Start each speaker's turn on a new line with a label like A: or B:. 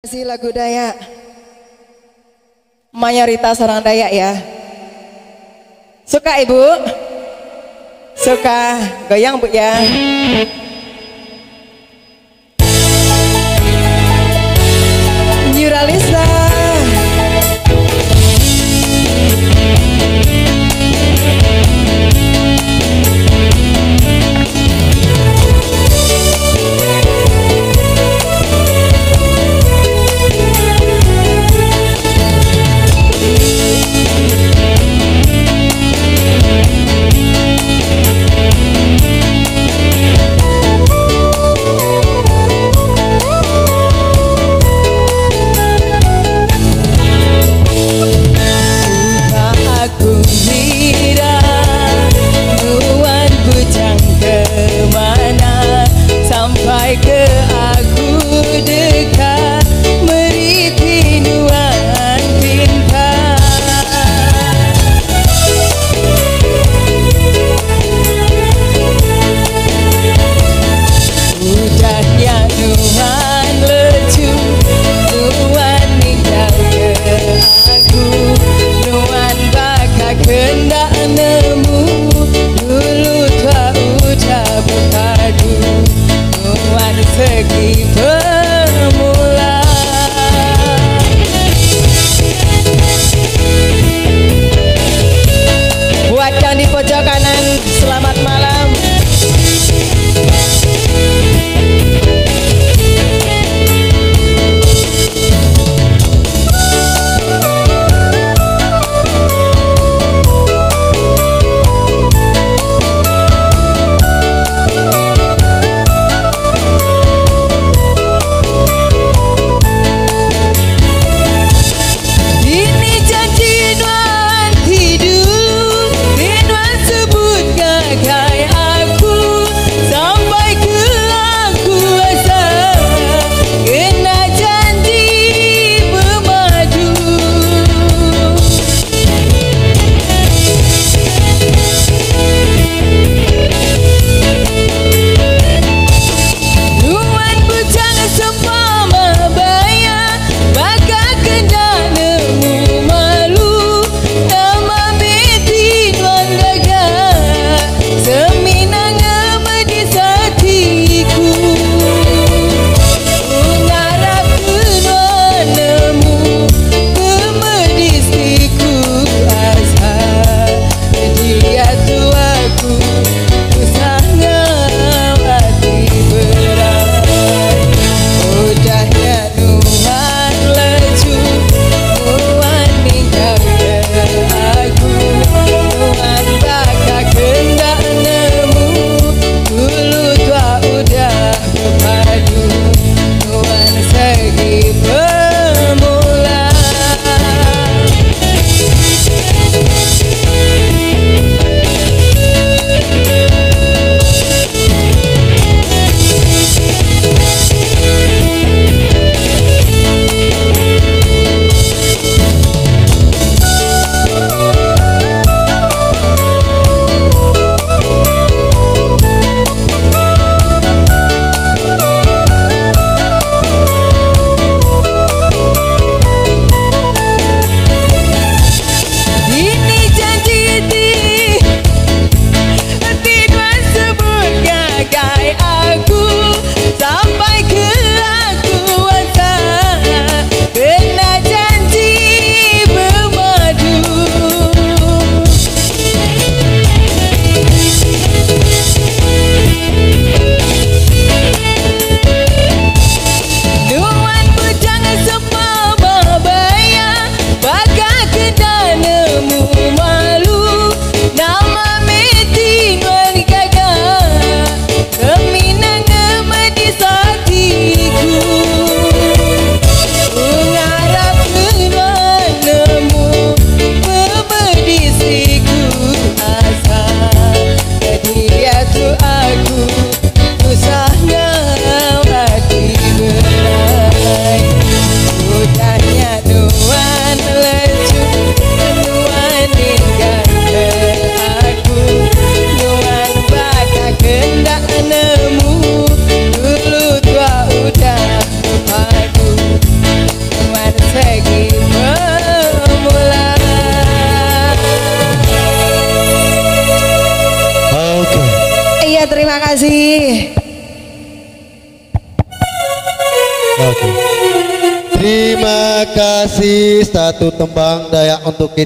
A: Kasih lagu Dayak, mayoritas orang Dayak ya. Suka ibu? Suka, goyang bu ya. Nyuralisa.
B: Ke aku dekat meriti nuan cinta. Udah ya nuan lecu, nuan ninggal ke aku, nuan bakal kendak nemu dulu tua udah berpadu. Nuan segi pemula. Buat yang di pojok kanan, selamat malam.
A: Iya, terima kasih.
C: Oke. Terima kasih, satu tembang Dayak untuk kita.